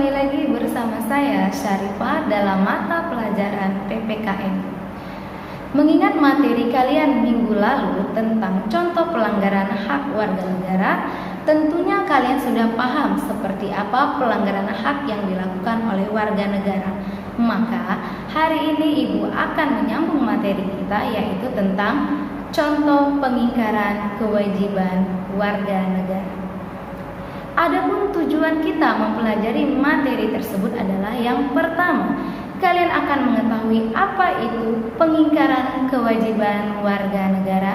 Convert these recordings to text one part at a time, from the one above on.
kembali lagi bersama saya Syarifah dalam mata pelajaran PPKN. Mengingat materi kalian minggu lalu tentang contoh pelanggaran hak warga negara, tentunya kalian sudah paham seperti apa pelanggaran hak yang dilakukan oleh warga negara. Maka hari ini Ibu akan menyambung materi kita, yaitu tentang contoh pengingkaran kewajiban warga negara. Adapun tujuan kita mempelajari materi tersebut adalah yang pertama, kalian akan mengetahui apa itu pengingkaran kewajiban warga negara.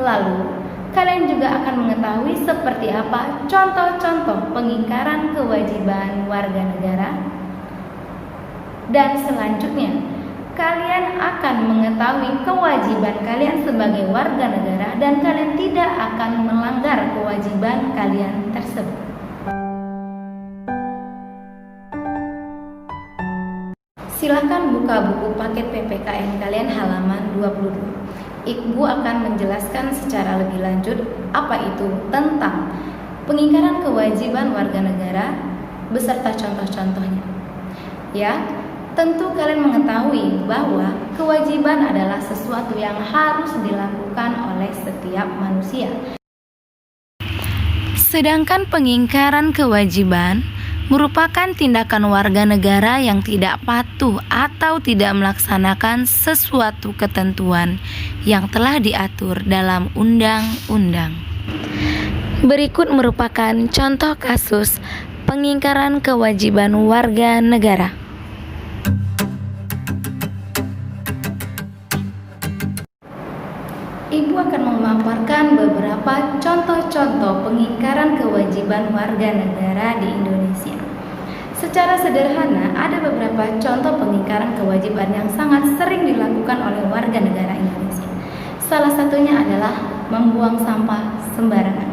Lalu, kalian juga akan mengetahui seperti apa contoh-contoh pengingkaran kewajiban warga negara. Dan selanjutnya, kalian akan mengetahui kewajiban kalian sebagai warga negara dan kalian tidak akan melanggar kewajiban kalian tersebut. Silakan buka buku paket PPKN kalian halaman 22. Ibu akan menjelaskan secara lebih lanjut apa itu tentang pengingkaran kewajiban warga negara beserta contoh-contohnya. Ya, tentu kalian mengetahui bahwa kewajiban adalah sesuatu yang harus dilakukan oleh setiap manusia. Sedangkan pengingkaran kewajiban merupakan tindakan warga negara yang tidak patuh atau tidak melaksanakan sesuatu ketentuan yang telah diatur dalam undang-undang. Berikut merupakan contoh kasus pengingkaran kewajiban warga negara. Ibu akan memaparkan beberapa contoh-contoh pengingkaran kewajiban warga negara di Indonesia. Secara sederhana, ada beberapa contoh pengingkaran kewajiban yang sangat sering dilakukan oleh warga negara Indonesia. Salah satunya adalah membuang sampah sembarangan.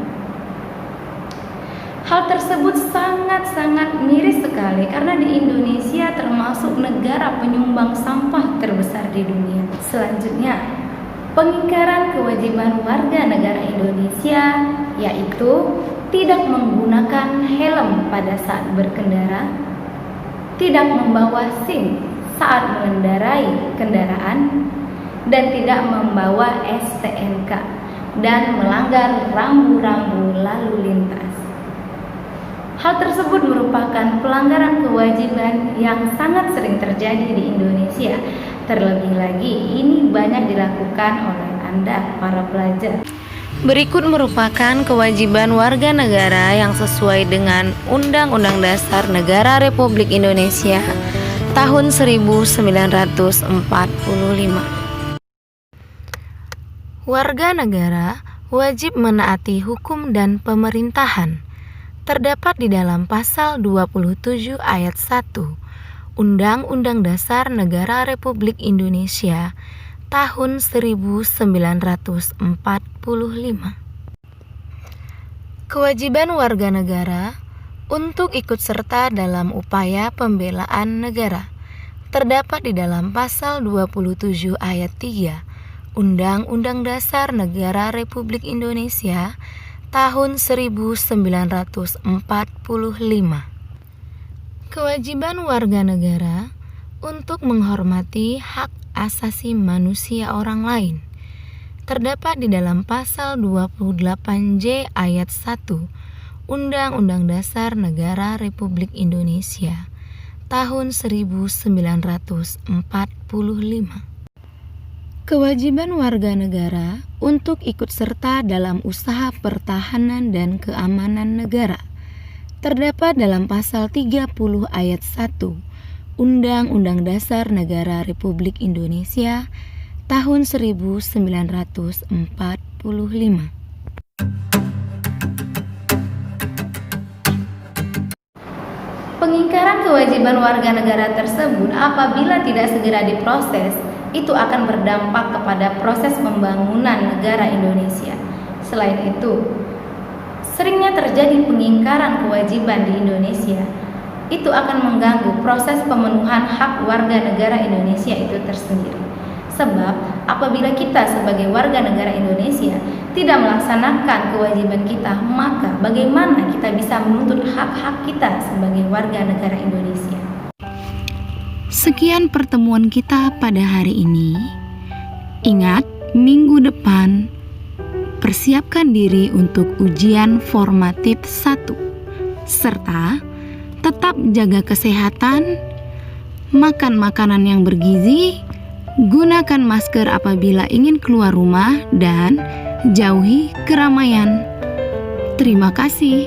Hal tersebut sangat-sangat miris sekali karena di Indonesia termasuk negara penyumbang sampah terbesar di dunia. Selanjutnya, pengingkaran kewajiban warga negara Indonesia yaitu tidak menggunakan helm pada saat berkendara, tidak membawa SIM saat mengendarai kendaraan, dan tidak membawa STNK, dan melanggar rambu-rambu lalu lintas. Hal tersebut merupakan pelanggaran kewajiban yang sangat sering terjadi di Indonesia. Terlebih lagi, ini banyak dilakukan oleh Anda, para pelajar. Berikut merupakan kewajiban warga negara yang sesuai dengan Undang-Undang Dasar Negara Republik Indonesia tahun 1945. Warga negara wajib menaati hukum dan pemerintahan. Terdapat di dalam pasal 27 ayat 1 Undang-Undang Dasar Negara Republik Indonesia tahun 1945. Kewajiban warga negara untuk ikut serta dalam upaya pembelaan negara terdapat di dalam pasal 27 ayat 3 Undang-Undang Dasar Negara Republik Indonesia tahun 1945. Kewajiban warga negara untuk menghormati hak asasi manusia orang lain terdapat di dalam pasal 28J ayat 1 Undang-Undang Dasar Negara Republik Indonesia tahun 1945. Kewajiban warga negara untuk ikut serta dalam usaha pertahanan dan keamanan negara terdapat dalam pasal 30 ayat 1 Undang-Undang Dasar Negara Republik Indonesia tahun 1945. Pengingkaran kewajiban warga negara tersebut apabila tidak segera diproses, itu akan berdampak kepada proses pembangunan negara Indonesia. Selain itu, seringnya terjadi pengingkaran kewajiban di Indonesia. Itu akan mengganggu proses pemenuhan hak warga negara Indonesia itu tersendiri. Sebab Apabila kita sebagai warga negara Indonesia tidak melaksanakan kewajiban kita, maka bagaimana kita bisa menuntut hak-hak kita sebagai warga negara Indonesia? Sekian pertemuan kita pada hari ini. Ingat, minggu depan persiapkan diri untuk ujian formatif 1, serta tetap jaga kesehatan, makan makanan yang bergizi, gunakan masker apabila ingin keluar rumah, dan jauhi keramaian. Terima kasih.